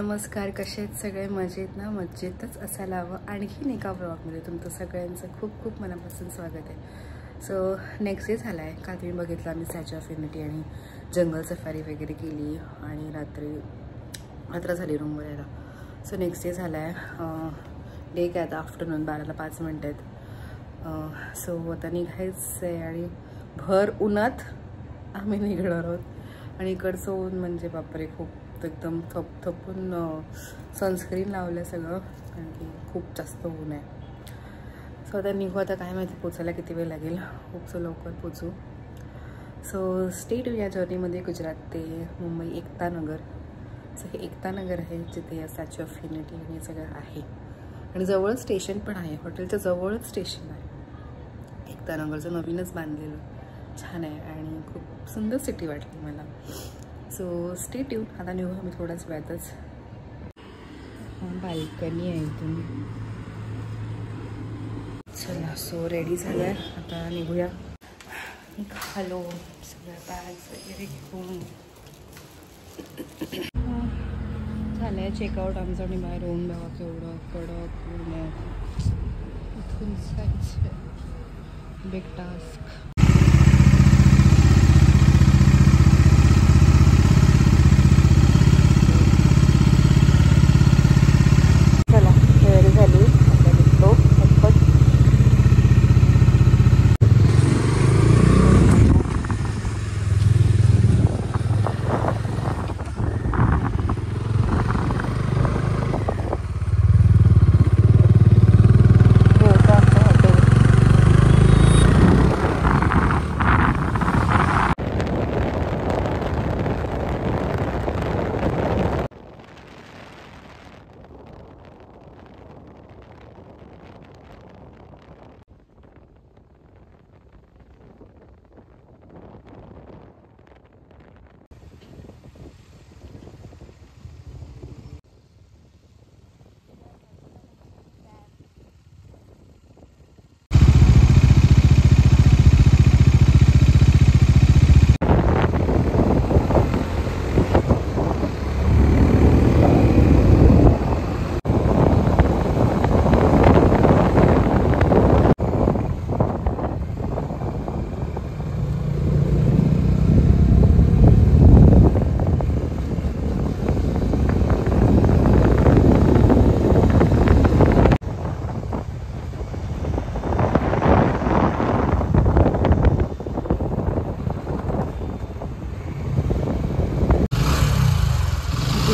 नमस्कार, कसे आहेत सगळे? मजेत ना? मजेतच असायला हवं. आणखीन एका ब्लॉगमध्ये तुमचं सगळ्यांचं खूप खूप मनापासून स्वागत आहे. सो नेक्स्ट डे झाला आहे. काल तुम्ही बघितलं आम्ही स्टॅच्यू ऑफ युनिटी आणि जंगल सफारी वगैरे केली आणि रात्र झाली रूमवर यायला. सो नेक्स्ट डे झाला आहे. डे काय आता आफ्टरनून 12ला 5 मिनिटं आहेत. सो आता निघायचं आहे आणि भर उन्हात आम्ही निघणार आहोत. आणि इकडचं ऊन म्हणजे बापरे, खूप एकदम थपून सनस्क्रीन लावलं सगळं, कारण की खूप जास्त ऊन आहे. सो आता निघू. आता काय माहिती पोचायला किती वेळ लागेल. खूपसं लवकर पोचू. सो स्टेट या जर्नीमध्ये गुजरात ते मुंबई एकता नगर. सो हे एकता नगर आहे जिथे या स्टॅच्यू ऑफ युनिटी आणि सगळं आहे. आणि जवळच स्टेशन पण आहे. हॉटेलच्या जवळच स्टेशन आहे. एकता नगरचं नवीनच बांधलेलं छान आहे आणि खूप सुंदर सिटी वाटली मला. So stay tune. आता निघू आम्ही थोड्याच वेळातच. बाल्कनी आहे इथून. चला, सो रेडी झालं आहे. आता निघूया. खालो सगळ्या बॅग्स वगैरे घेऊन झालं आहे चेकआउट आमचं. आणि बाहेर होऊन बघा केवढं कडक ऊन आहे. इथून जायचं बिग टास्क.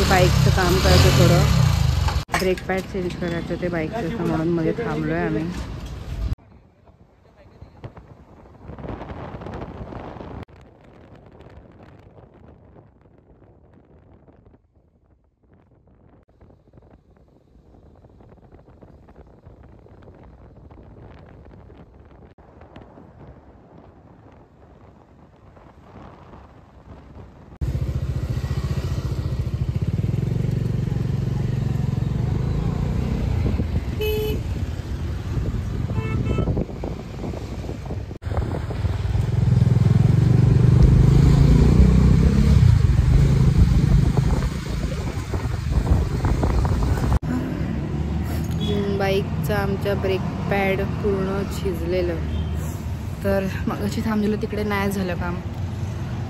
बाईकचं काम करायचं, थोडं ब्रेक पॅड चेंज करायचं ते बाईकचं, म्हणून मध्ये थांबलो आहे आम्ही. बाईकचं आमच्या ब्रेक पॅड पूर्ण शिजलेलं, तर मगाशी थांबलेलं तिकडे नाही झालं काम.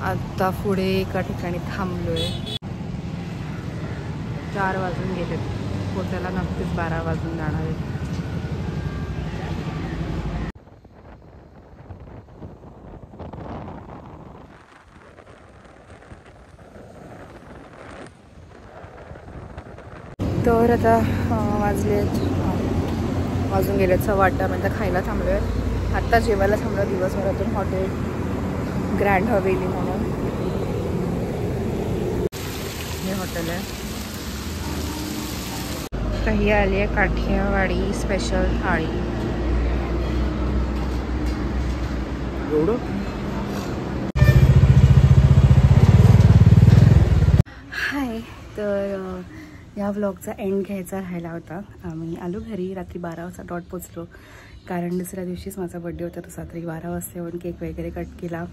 आता पुढे एका ठिकाणी थांबलो आहे. 4 वाजून गेले. पोचायला नक्कीच 12 वाजून जाणार आहे. तर आता वाजून गेले 8:15 मिनटं. खायला थांबलो आहे. आत्ता जेवायला थांबलो दिवसभरातून हॉटेल ग्रँड हवेली म्हणून हे हॉटेल आहे. काही आली आहे काठियावाडी स्पेशल थाळी. हाय. तर या व्लॉगचा एंड घ्यायचा राहिला होता. आम्ही आलो घरी रात्री 12 वाजता डॉट पोचलो, कारण दुसऱ्या दिवशीच माझा बड्डे होता. तर रात्री 12 वाजता येऊन केक वगैरे कट केला.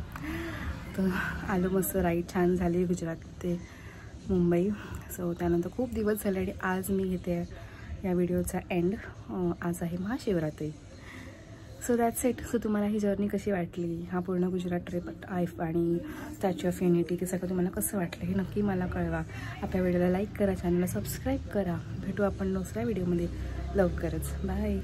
तर आलो. मस्त राईड छान झाली गुजरात ते मुंबई. सो त्यानंतर खूप दिवस झाले आणि आज मी घेते या व्हिडिओचा एंड. आज आहे Mahashivratri. So that's it. So तुम्हाला ही जर्नी कशी वाटली, हा पूर्ण गुजरात ट्रिप आणि स्टॅच्यू ऑफ युनिटी ते सगळं तुम्हाला कसं वाटलं हे नक्की मला कळवा. आपल्या व्हिडिओला लाईक करा, चॅनलला सबस्क्राईब करा. भेटू आपण दुसऱ्या व्हिडिओमध्ये लवकरच. बाय.